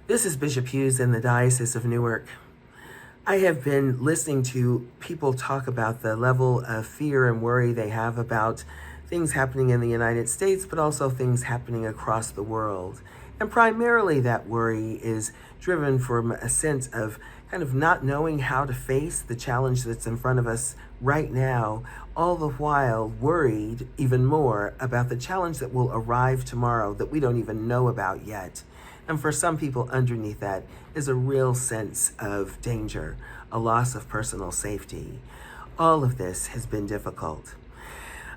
This is Bishop Hughes in the Diocese of Newark. I have been listening to people talk about the level of fear and worry they have about things happening in the United States, but also things happening across the world. And primarily that worry is driven from a sense of kind of not knowing how to face the challenge that's in front of us right now, all the while worried even more about the challenge that will arrive tomorrow that we don't even know about yet. And for some people underneath that is a real sense of danger, a loss of personal safety. All of this has been difficult.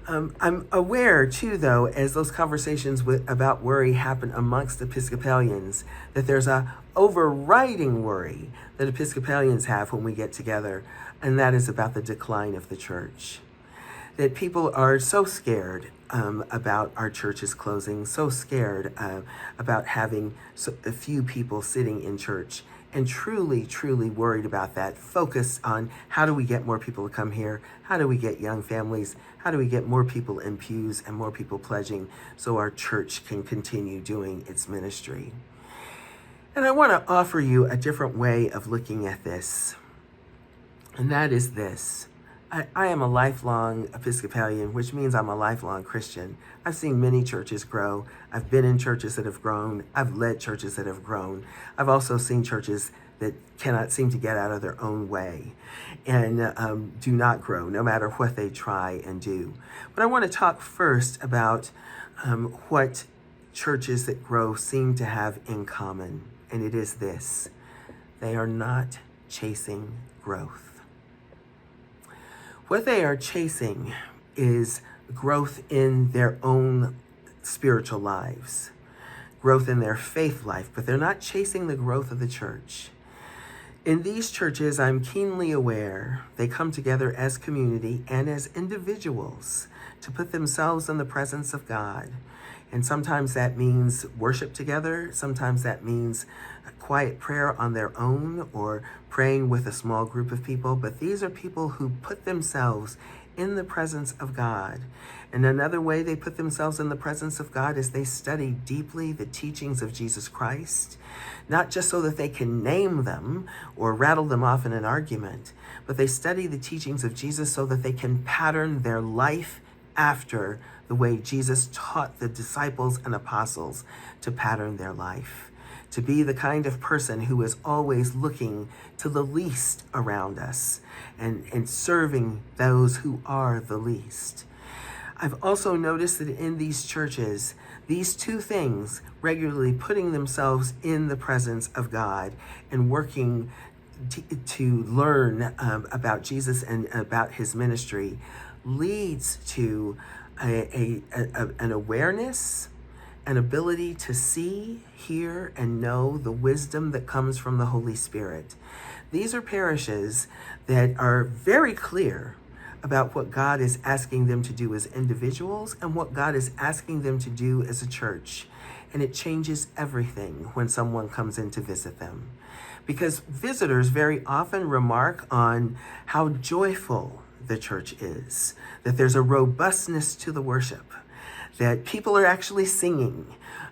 I'm aware too, though, as those conversations about worry happen amongst Episcopalians, that there's a overriding worry that Episcopalians have when we get together, and that is about the decline of the church. That people are so scared about our churches closing, so scared about having a few people sitting in church, and truly, truly worried about that. Focused on how do we get more people to come here? How do we get young families? How do we get more people in pews and more people pledging so our church can continue doing its ministry? And I want to offer you a different way of looking at this, and that is this. I am a lifelong Episcopalian, which means I'm a lifelong Christian. I've seen many churches grow. I've been in churches that have grown. I've led churches that have grown. I've also seen churches that cannot seem to get out of their own way and do not grow, no matter what they try and do. But I want to talk first about what churches that grow seem to have in common, and it is this: they are not chasing growth. What they are chasing is growth in their own spiritual lives, growth in their faith life, but they're not chasing the growth of the church. In these churches, I'm keenly aware they come together as community and as individuals to put themselves in the presence of God. And sometimes that means worship together. Sometimes that means quiet prayer on their own or praying with a small group of people. But these are people who put themselves in the presence of God. And another way they put themselves in the presence of God is they study deeply the teachings of Jesus Christ, not just so that they can name them or rattle them off in an argument, but they study the teachings of Jesus so that they can pattern their life after the way Jesus taught the disciples and apostles to pattern their life, to be the kind of person who is always looking to the least around us and serving those who are the least. I've also noticed that in these churches, these two things, regularly putting themselves in the presence of God and working to learn about Jesus and about his ministry, leads to an awareness, an ability to see, hear, and know the wisdom that comes from the Holy Spirit. These are parishes that are very clear about what God is asking them to do as individuals and what God is asking them to do as a church. And it changes everything when someone comes in to visit them. Because visitors very often remark on how joyful the church is, that there's a robustness to the worship, that people are actually singing.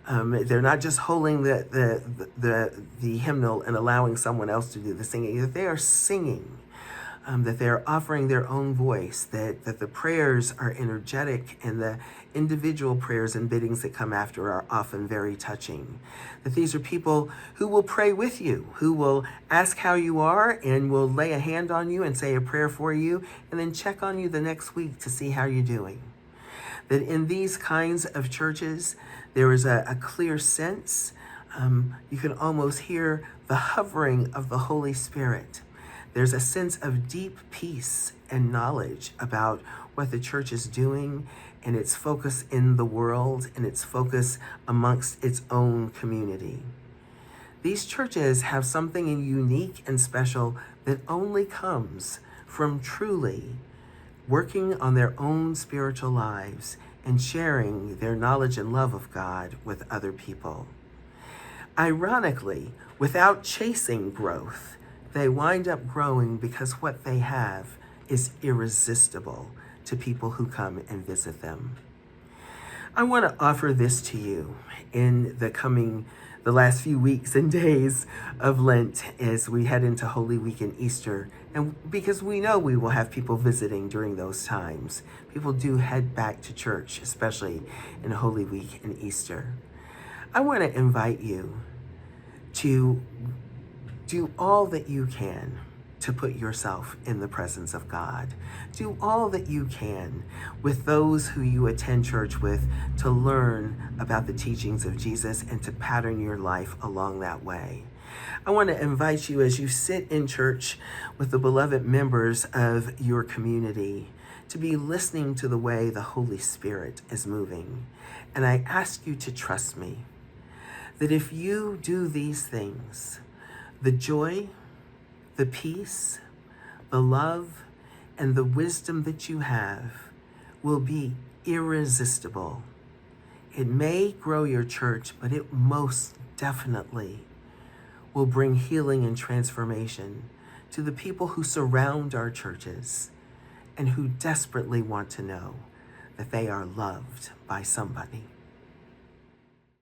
They're not just holding the hymnal and allowing someone else to do the singing, that they are singing, that they're offering their own voice, that the prayers are energetic, and the individual prayers and biddings that come after are often very touching. That these are people who will pray with you, who will ask how you are and will lay a hand on you and say a prayer for you, and then check on you the next week to see how you're doing. That in these kinds of churches, there is a clear sense. You can almost hear the hovering of the Holy Spirit. There's a sense of deep peace and knowledge about what the church is doing and its focus in the world and its focus amongst its own community. These churches have something unique and special that only comes from truly working on their own spiritual lives and sharing their knowledge and love of God with other people. Ironically, without chasing growth, they wind up growing because what they have is irresistible to people who come and visit them. I want to offer this to you in the the last few weeks and days of Lent as we head into Holy Week and Easter. And because we know we will have people visiting during those times, people do head back to church, especially in Holy Week and Easter. I want to invite you to do all that you can to put yourself in the presence of God. Do all that you can with those who you attend church with to learn about the teachings of Jesus and to pattern your life along that way. I want to invite you as you sit in church with the beloved members of your community to be listening to the way the Holy Spirit is moving. And I ask you to trust me that if you do these things, the joy, the peace, the love, and the wisdom that you have will be irresistible. It may grow your church, but it most definitely will bring healing and transformation to the people who surround our churches and who desperately want to know that they are loved by somebody.